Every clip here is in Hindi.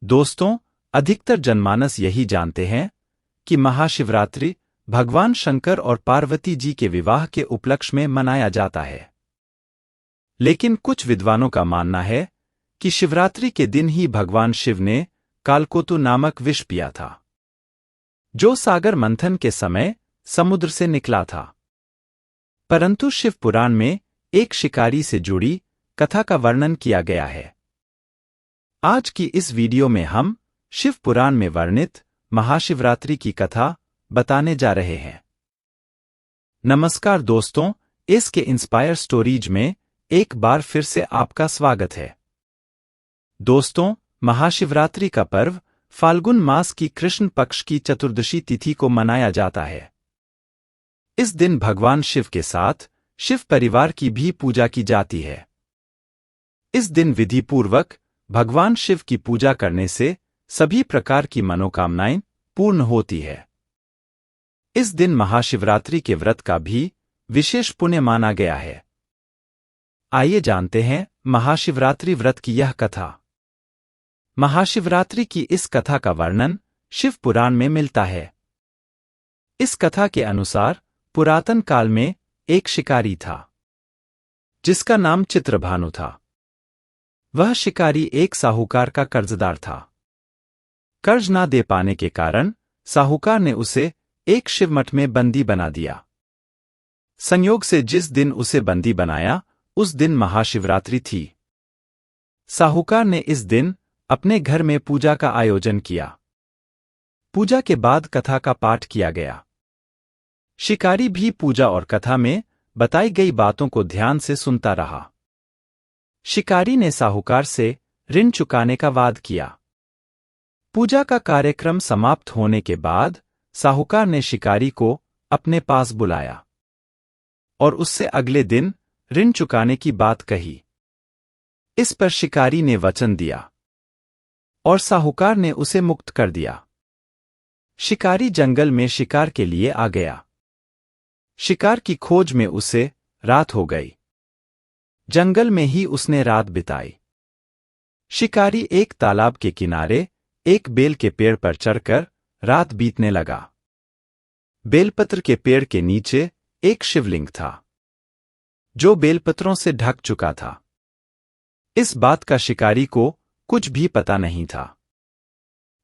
दोस्तों, अधिकतर जनमानस यही जानते हैं कि महाशिवरात्रि भगवान शंकर और पार्वती जी के विवाह के उपलक्ष्य में मनाया जाता है। लेकिन कुछ विद्वानों का मानना है कि शिवरात्रि के दिन ही भगवान शिव ने कालकोतु नामक विष पिया था, जो सागर मंथन के समय समुद्र से निकला था। परंतु शिव पुराण में एक शिकारी से जुड़ी कथा का वर्णन किया गया है। आज की इस वीडियो में हम शिव पुराण में वर्णित महाशिवरात्रि की कथा बताने जा रहे हैं। नमस्कार दोस्तों, इसके इंस्पायर स्टोरीज में एक बार फिर से आपका स्वागत है। दोस्तों, महाशिवरात्रि का पर्व फाल्गुन मास की कृष्ण पक्ष की चतुर्दशी तिथि को मनाया जाता है। इस दिन भगवान शिव के साथ शिव परिवार की भी पूजा की जाती है। इस दिन विधिपूर्वक भगवान शिव की पूजा करने से सभी प्रकार की मनोकामनाएं पूर्ण होती है। इस दिन महाशिवरात्रि के व्रत का भी विशेष पुण्य माना गया है। आइए जानते हैं महाशिवरात्रि व्रत की यह कथा। महाशिवरात्रि की इस कथा का वर्णन शिव पुराण में मिलता है। इस कथा के अनुसार पुरातन काल में एक शिकारी था, जिसका नाम चित्रभानु था। वह शिकारी एक साहूकार का कर्जदार था। कर्ज ना दे पाने के कारण साहूकार ने उसे एक शिवमठ में बंदी बना दिया। संयोग से जिस दिन उसे बंदी बनाया, उस दिन महाशिवरात्रि थी। साहूकार ने इस दिन अपने घर में पूजा का आयोजन किया। पूजा के बाद कथा का पाठ किया गया। शिकारी भी पूजा और कथा में बताई गई बातों को ध्यान से सुनता रहा। शिकारी ने साहूकार से ऋण चुकाने का वाद किया। पूजा का कार्यक्रम समाप्त होने के बाद साहूकार ने शिकारी को अपने पास बुलाया और उससे अगले दिन ऋण चुकाने की बात कही। इस पर शिकारी ने वचन दिया और साहूकार ने उसे मुक्त कर दिया। शिकारी जंगल में शिकार के लिए आ गया। शिकार की खोज में उसे रात हो गई। जंगल में ही उसने रात बिताई। शिकारी एक तालाब के किनारे एक बेल के पेड़ पर चढ़कर रात बीतने लगा। बेलपत्र के पेड़ के नीचे एक शिवलिंग था, जो बेलपत्रों से ढक चुका था। इस बात का शिकारी को कुछ भी पता नहीं था।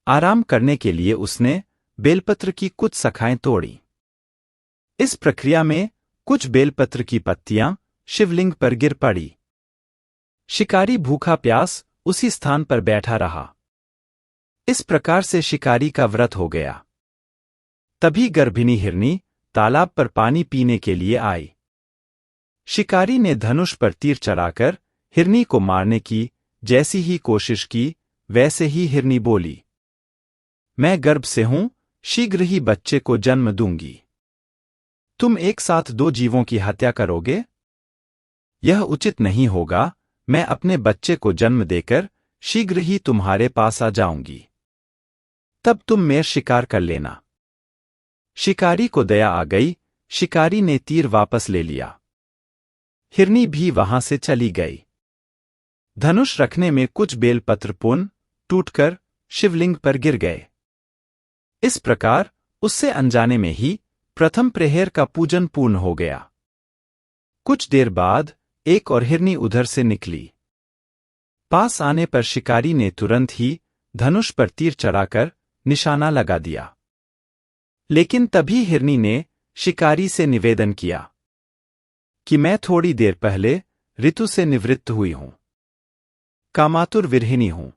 आराम करने के लिए उसने बेलपत्र की कुछ शाखाएं तोड़ी। इस प्रक्रिया में कुछ बेलपत्र की पत्तियां शिवलिंग पर गिर पड़ी। शिकारी भूखा प्यास उसी स्थान पर बैठा रहा। इस प्रकार से शिकारी का व्रत हो गया। तभी गर्भिणी हिरनी तालाब पर पानी पीने के लिए आई। शिकारी ने धनुष पर तीर चढ़ाकर हिरनी को मारने की जैसी ही कोशिश की, वैसे ही हिरनी बोली, मैं गर्भ से हूं, शीघ्र ही बच्चे को जन्म दूंगी। तुम एक साथ दो जीवों की हत्या करोगे? यह उचित नहीं होगा। मैं अपने बच्चे को जन्म देकर शीघ्र ही तुम्हारे पास आ जाऊंगी। तब तुम मेरा शिकार कर लेना। शिकारी को दया आ गई। शिकारी ने तीर वापस ले लिया। हिरनी भी वहां से चली गई। धनुष रखने में कुछ बेलपत्र पुन टूटकर शिवलिंग पर गिर गए। इस प्रकार उससे अनजाने में ही प्रथम प्रहर का पूजन पूर्ण हो गया। कुछ देर बाद एक और हिरनी उधर से निकली। पास आने पर शिकारी ने तुरंत ही धनुष पर तीर चढ़ाकर निशाना लगा दिया। लेकिन तभी हिरनी ने शिकारी से निवेदन किया कि मैं थोड़ी देर पहले ऋतु से निवृत्त हुई हूं, कामातुर विरहिणी हूं,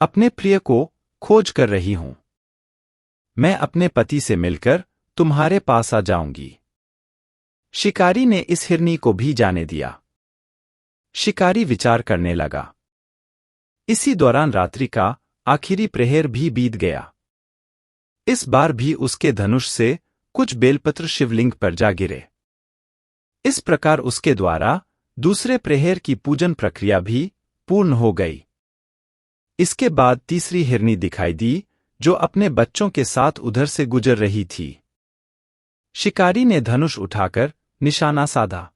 अपने प्रिय को खोज कर रही हूं। मैं अपने पति से मिलकर तुम्हारे पास आ जाऊंगी। शिकारी ने इस हिरनी को भी जाने दिया। शिकारी विचार करने लगा। इसी दौरान रात्रि का आखिरी प्रहर भी बीत गया। इस बार भी उसके धनुष से कुछ बेलपत्र शिवलिंग पर जा गिरे। इस प्रकार उसके द्वारा दूसरे प्रहर की पूजन प्रक्रिया भी पूर्ण हो गई। इसके बाद तीसरी हिरनी दिखाई दी, जो अपने बच्चों के साथ उधर से गुजर रही थी। शिकारी ने धनुष उठाकर निशाना साधा।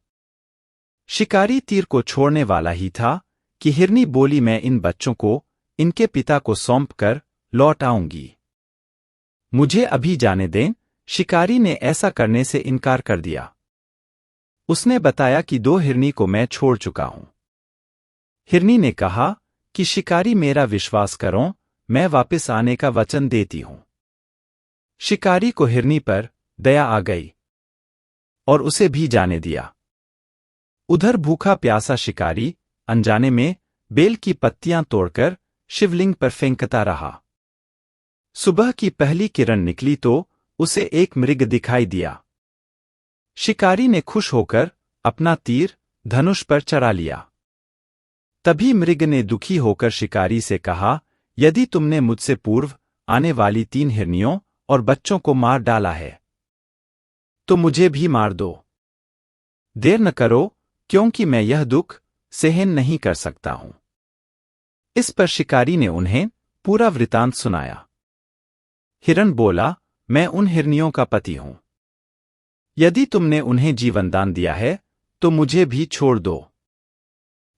शिकारी तीर को छोड़ने वाला ही था कि हिरनी बोली, मैं इन बच्चों को इनके पिता को सौंप कर लौट आऊंगी। मुझे अभी जाने दें। शिकारी ने ऐसा करने से इनकार कर दिया। उसने बताया कि 2 हिरनी को मैं छोड़ चुका हूं। हिरनी ने कहा कि शिकारी मेरा विश्वास करो, मैं वापस आने का वचन देती हूं। शिकारी को हिरनी पर दया आ गई और उसे भी जाने दिया। उधर भूखा प्यासा शिकारी अनजाने में बेल की पत्तियां तोड़कर शिवलिंग पर फेंकता रहा। सुबह की पहली किरण निकली तो उसे एक मृग दिखाई दिया। शिकारी ने खुश होकर अपना तीर धनुष पर चढ़ा लिया। तभी मृग ने दुखी होकर शिकारी से कहा, यदि तुमने मुझसे पूर्व आने वाली 3 हिरनियों और बच्चों को मार डाला है तो मुझे भी मार दो। देर न करो, क्योंकि मैं यह दुख सहन नहीं कर सकता हूं। इस पर शिकारी ने उन्हें पूरा वृतांत सुनाया। हिरण बोला, मैं उन हिरनियों का पति हूं। यदि तुमने उन्हें जीवनदान दिया है तो मुझे भी छोड़ दो।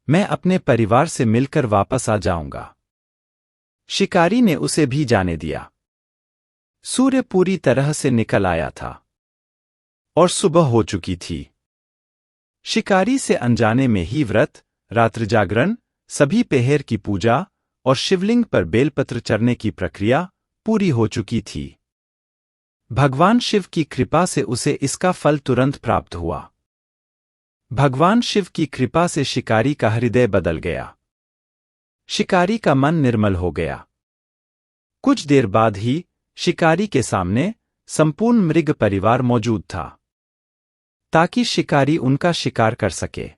मैं अपने परिवार से मिलकर वापस आ जाऊंगा। शिकारी ने उसे भी जाने दिया। सूर्य पूरी तरह से निकल आया था और सुबह हो चुकी थी। शिकारी से अनजाने में ही व्रत, रात्रि जागरण, सभी पहर की पूजा और शिवलिंग पर बेलपत्र चढ़ने की प्रक्रिया पूरी हो चुकी थी। भगवान शिव की कृपा से उसे इसका फल तुरंत प्राप्त हुआ। भगवान शिव की कृपा से शिकारी का हृदय बदल गया। शिकारी का मन निर्मल हो गया। कुछ देर बाद ही शिकारी के सामने संपूर्ण मृग परिवार मौजूद था ताकि शिकारी उनका शिकार कर सके।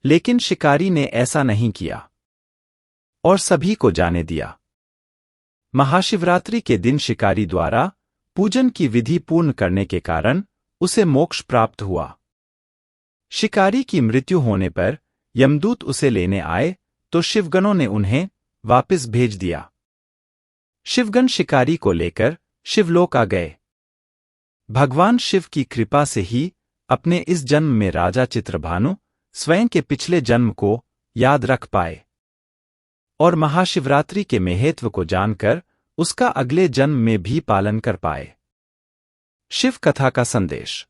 लेकिन शिकारी ने ऐसा नहीं किया और सभी को जाने दिया। महाशिवरात्रि के दिन शिकारी द्वारा पूजन की विधि पूर्ण करने के कारण उसे मोक्ष प्राप्त हुआ। शिकारी की मृत्यु होने पर यमदूत उसे लेने आए तो शिवगणों ने उन्हें वापस भेज दिया। शिवगण शिकारी को लेकर शिवलोक आ गए। भगवान शिव की कृपा से ही अपने इस जन्म में राजा चित्रभानु स्वयं के पिछले जन्म को याद रख पाए और महाशिवरात्रि के महत्व को जानकर उसका अगले जन्म में भी पालन कर पाए। शिव कथा का संदेश।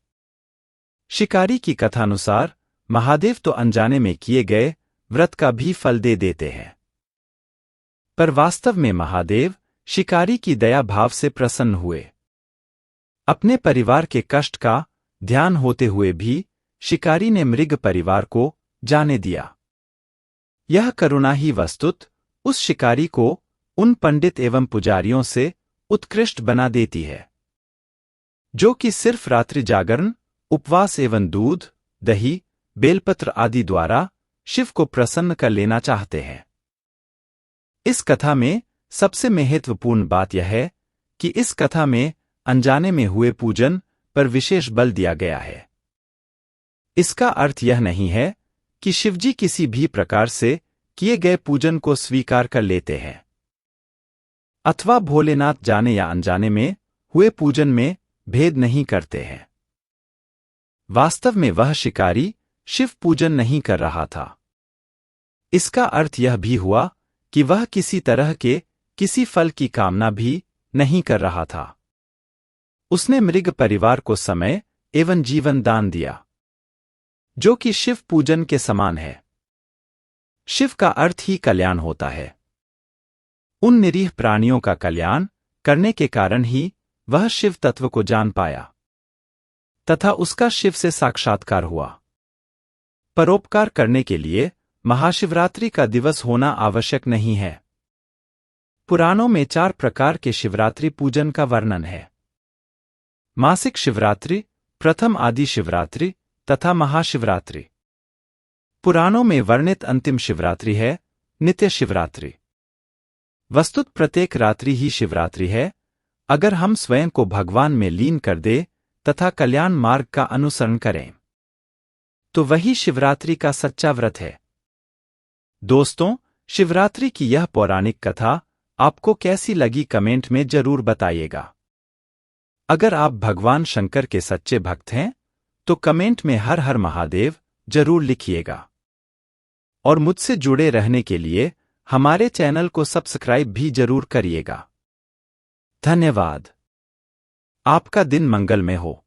शिकारी की कथानुसार महादेव तो अनजाने में किए गए व्रत का भी फल दे देते हैं, पर वास्तव में महादेव शिकारी की दया भाव से प्रसन्न हुए। अपने परिवार के कष्ट का ध्यान होते हुए भी शिकारी ने मृग परिवार को जाने दिया। यह करुणा ही वस्तुत उस शिकारी को उन पंडित एवं पुजारियों से उत्कृष्ट बना देती है जो कि सिर्फ रात्रि जागरण, उपवास एवं दूध, दही, बेलपत्र आदि द्वारा शिव को प्रसन्न कर लेना चाहते हैं। इस कथा में सबसे महत्वपूर्ण बात यह है कि इस कथा में अनजाने में हुए पूजन पर विशेष बल दिया गया है। इसका अर्थ यह नहीं है कि शिवजी किसी भी प्रकार से किए गए पूजन को स्वीकार कर लेते हैं अथवा भोलेनाथ जाने या अनजाने में हुए पूजन में भेद नहीं करते हैं। वास्तव में वह शिकारी शिव पूजन नहीं कर रहा था। इसका अर्थ यह भी हुआ कि वह किसी तरह के किसी फल की कामना भी नहीं कर रहा था। उसने मृग परिवार को समय एवं जीवन दान दिया जो कि शिव पूजन के समान है। शिव का अर्थ ही कल्याण होता है। उन निरीह प्राणियों का कल्याण करने के कारण ही वह शिव तत्व को जान पाया तथा उसका शिव से साक्षात्कार हुआ। परोपकार करने के लिए महाशिवरात्रि का दिवस होना आवश्यक नहीं है। पुराणों में 4 प्रकार के शिवरात्रि पूजन का वर्णन है। मासिक शिवरात्रि, प्रथम आदि शिवरात्रि तथा महाशिवरात्रि। पुराणों में वर्णित अंतिम शिवरात्रि है नित्य शिवरात्रि। वस्तुत प्रत्येक रात्रि ही शिवरात्रि है अगर हम स्वयं को भगवान में लीन कर दे तथा कल्याण मार्ग का अनुसरण करें तो वही शिवरात्रि का सच्चा व्रत है। दोस्तों, शिवरात्रि की यह पौराणिक कथा आपको कैसी लगी कमेंट में जरूर बताइएगा। अगर आप भगवान शंकर के सच्चे भक्त हैं तो कमेंट में हर हर महादेव जरूर लिखिएगा और मुझसे जुड़े रहने के लिए हमारे चैनल को सब्सक्राइब भी जरूर करिएगा। धन्यवाद। आपका दिन मंगलमय हो।